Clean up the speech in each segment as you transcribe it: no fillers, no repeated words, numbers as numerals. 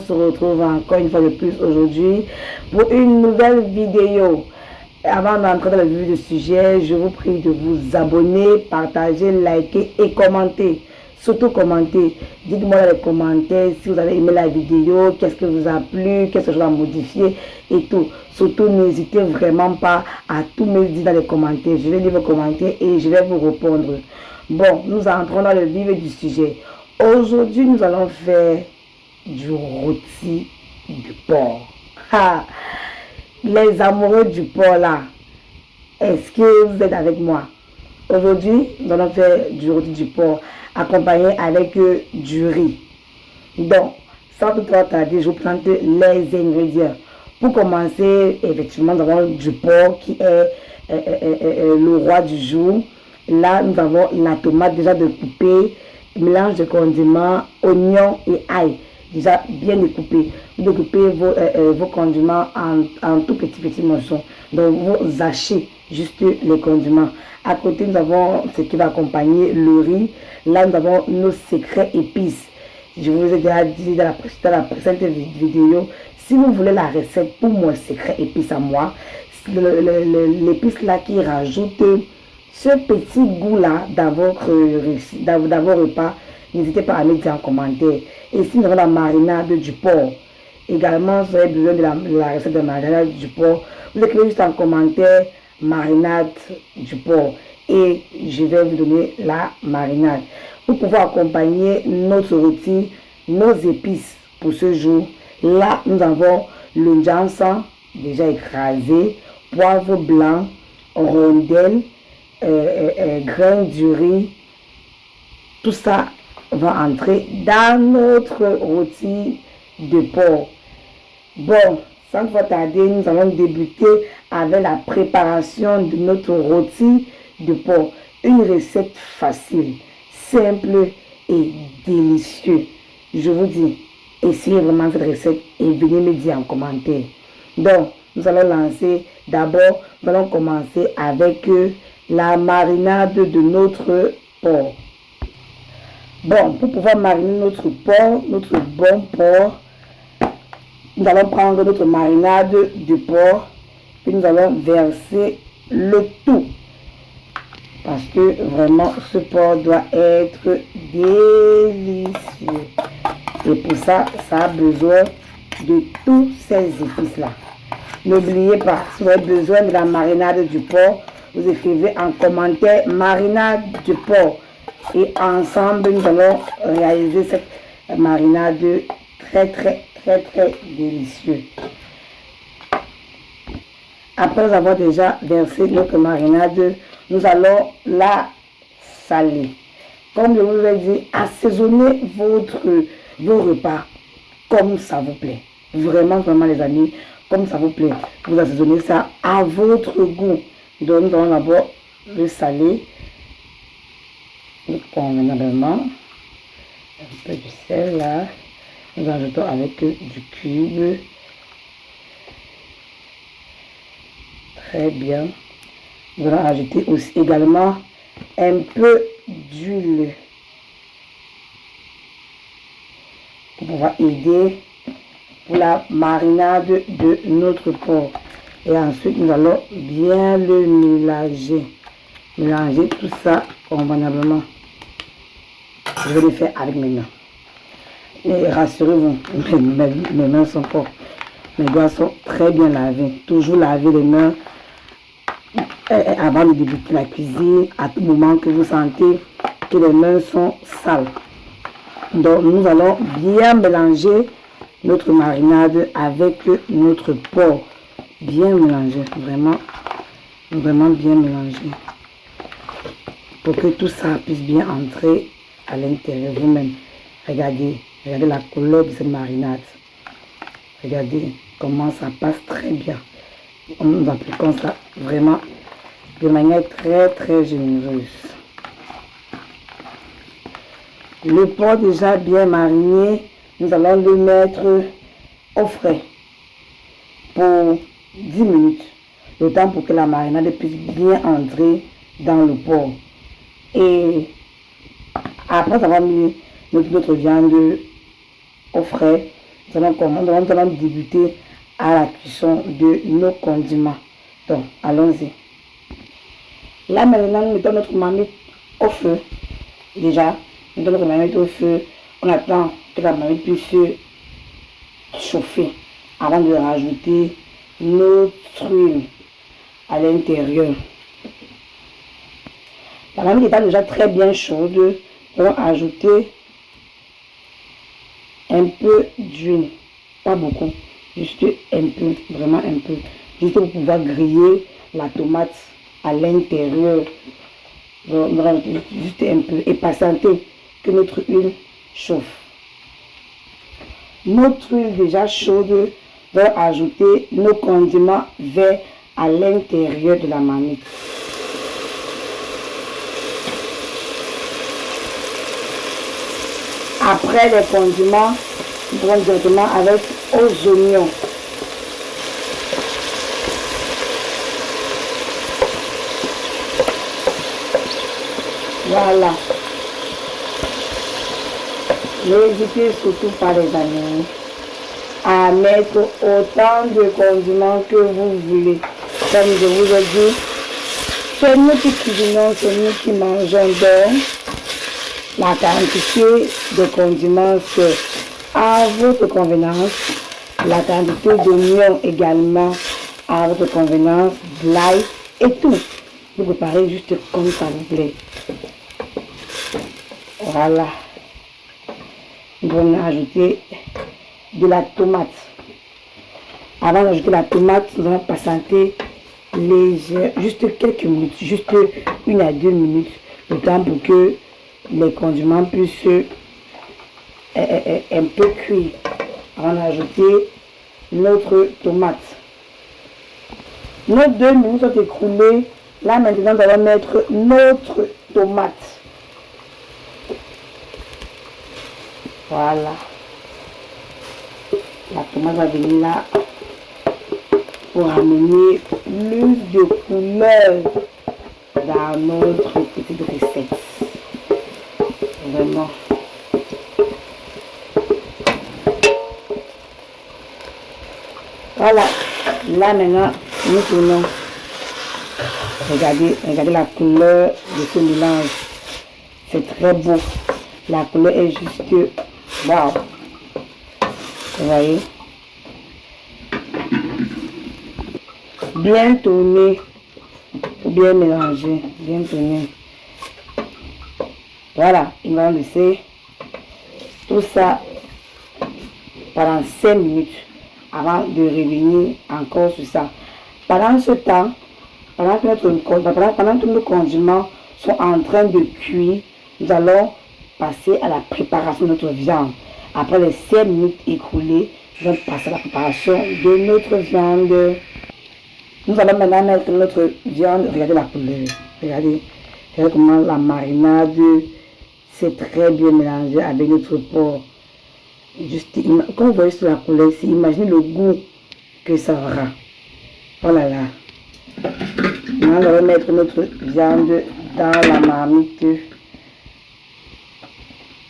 se retrouve encore une fois de plus aujourd'hui pour une nouvelle vidéo. Avant d'entrer dans le vif du sujet, je vous prie de vous abonner, partager, liker et commenter. Surtout commenter. Dites-moi dans les commentaires si vous avez aimé la vidéo, qu'est-ce que vous a plu, qu'est-ce que je dois modifier et tout. Surtout, n'hésitez vraiment pas à tout me dire dans les commentaires. Je vais lire vos commentaires et je vais vous répondre. Bon, nous entrons dans le vif du sujet. Aujourd'hui, nous allons faire du rôti du porc. Ah, les amoureux du porc là, est-ce que vous êtes avec moi? Aujourd'hui, nous allons faire du rôti du porc accompagné avec du riz. Donc, sans tout tarder, je vous présente les ingrédients. Pour commencer, effectivement, nous avons du porc qui est le roi du jour. Là, nous avons la tomate déjà découpée, mélange de condiments, oignons et ail, déjà bien découpé. Vous découpez vos condiments en tout petits morceaux. Donc, vous hachez juste les condiments. À côté, nous avons ce qui va accompagner le riz. Là, nous avons nos secrets épices. Je vous ai déjà dit dans la précédente vidéo, si vous voulez la recette pour mon secret épice à moi, l'épice là qui rajoute ce petit goût là dans vos repas, n'hésitez pas à me dire en commentaire. Et si nous avons la marinade du porc, également vous avez besoin de la recette de marinade du porc, vous écrivez juste en commentaire marinade du porc et je vais vous donner la marinade. Pour pouvoir accompagner notre rôti, nos épices pour ce jour, là nous avons le jansan déjà écrasé, poivre blanc, rondelles, grains du riz. Tout ça va entrer dans notre rôti de porc. Bon, sans trop tarder, nous allons débuter avec la préparation de notre rôti de porc. Une recette facile, simple et délicieuse. Je vous dis, essayez vraiment cette recette et venez me dire en commentaire. Donc, nous allons lancer. D'abord, nous allons commencer avec la marinade de notre porc. Bon, pour pouvoir mariner notre porc, notre bon porc, nous allons prendre notre marinade de porc et nous allons verser le tout. Parce que vraiment, ce porc doit être délicieux. Et pour ça, ça a besoin de toutes ces épices-là. N'oubliez pas, si vous avez besoin de la marinade du porc, vous écrivez en commentaire marinade du porc. Et ensemble, nous allons réaliser cette marinade très délicieuse. Après avoir déjà versé notre marinade, nous allons la saler. Comme je vous ai dit, assaisonnez vos repas comme ça vous plaît. Vraiment les amis, comme ça vous plaît. Vous assaisonnez ça à votre goût. Donc nous allons d'abord le saler convenablement. Un peu de sel là. Nous ajoutons avec du cube. Très bien. Nous allons ajouter aussi également un peu d'huile pour pouvoir aider pour la marinade de notre porc. Et ensuite, nous allons bien le mélanger. Mélanger tout ça convenablement. Je vais le faire avec mes mains. Et rassurez-vous, mes mains sont propres. Mes doigts sont très bien lavés. Toujours laver les mains avant de débuter la cuisine. À tout moment que vous sentez que les mains sont sales. Donc nous allons bien mélanger notre marinade avec notre porc. Bien mélanger, vraiment bien mélanger. Pour que tout ça puisse bien entrer à l'intérieur vous-même. Regardez la couleur de cette marinade. Regardez comment ça passe très bien. Nous appliquons ça vraiment de manière très généreuse. Le porc déjà bien mariné, nous allons le mettre au frais pour 10 minutes. Le temps pour que la marinade puisse bien entrer dans le porc. Et après avoir mis notre viande au frais, nous allons débuter à la cuisson de nos condiments. Donc, allons-y. Là, maintenant, nous mettons notre marmite au feu. Déjà, nous mettons notre marmite au feu. On attend que la marmite puisse chauffer avant de rajouter notre huile à l'intérieur. La marmite étant déjà très bien chaude, nous allons ajouter un peu d'huile, pas beaucoup, juste un peu, vraiment un peu, juste pour pouvoir griller la tomate à l'intérieur. Juste un peu et patienter que notre huile chauffe. Notre huile déjà chaude, va ajouter nos condiments verts à l'intérieur de la marmite. Après les condiments, nous allons directement avec aux oignons. Voilà. N'hésitez surtout pas, les amis, à mettre autant de condiments que vous voulez. Comme je vous ai dit, c'est nous qui cuisinons, c'est nous qui mangeons. Donc, la quantité de condiments, c'est à votre convenance. La quantité d'oignons également à votre convenance. De l'ail et tout. Vous préparez juste comme ça vous plaît. Voilà. Nous allons ajouter de la tomate. Avant d'ajouter la tomate, nous allons patienter juste quelques minutes, juste 1 à 2 minutes, le temps pour que les condiments puissent un peu cuire. Avant d'ajouter notre tomate. Nos 2 minutes sont écoulées. Là maintenant, nous allons mettre notre tomate. Voilà. La tomate va venir là pour amener plus de couleur dans notre petite recette. Vraiment. Voilà. Là maintenant, nous tournons. Regardez la couleur de ce mélange. C'est très beau. La couleur est juste waouh. Vous voyez? Bien tourner. Bien mélanger. Bien tourner. Voilà. Ils vont laisser tout ça pendant 5 minutes avant de revenir encore sur ça. Pendant ce temps, pendant que nos condiments sont en train de cuire, nous allons passer à la préparation de notre viande. Après les 5 minutes écoulées, nous allons passer à la préparation de notre viande. Nous allons maintenant mettre notre viande. Regardez la couleur. Regardez comment la marinade s'est très bien mélangée avec notre porc. Juste, quand vous voyez sur la couleur, imaginez le goût que ça aura. Oh là là. Maintenant, nous allons mettre notre viande dans la marmite.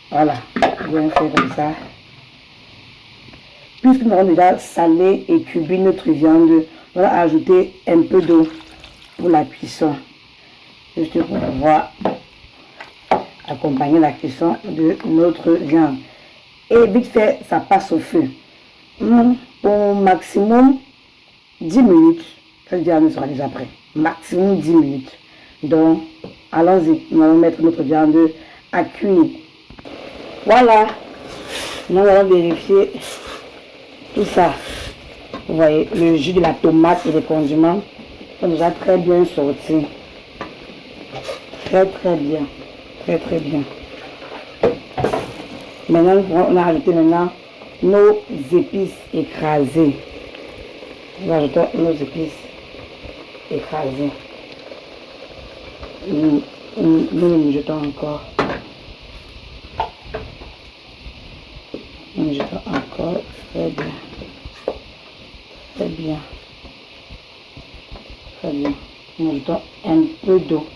Voilà, bien fait comme ça. Puisque nous avons déjà salé et cubé notre viande, nous allons ajouter un peu d'eau pour la cuisson. Juste pour pouvoir accompagner la cuisson de notre viande. Et vite fait, ça passe au feu. Au maximum 10 minutes, cette viande sera déjà prête. Maximum 10 minutes. Donc, allons-y. Nous allons mettre notre viande à cuire. Voilà. Nous allons vérifier tout ça. Vous voyez, le jus de la tomate et les condiments sont déjà très bien sortis. Très très bien. Très très bien. Maintenant, on a rajouté maintenant nos épices écrasées. Nous ajoutons nos épices écrasées. Nous les jetons encore. Nous jetons encore. Très bien. Très bien. Très bien. Nous jetons un peu d'eau.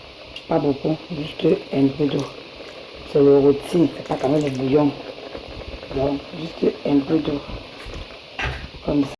Pas beaucoup, juste un peu d'eau. C'est le rôti, c'est pas quand même le bouillon. Donc, juste un peu d'eau. Comme ça.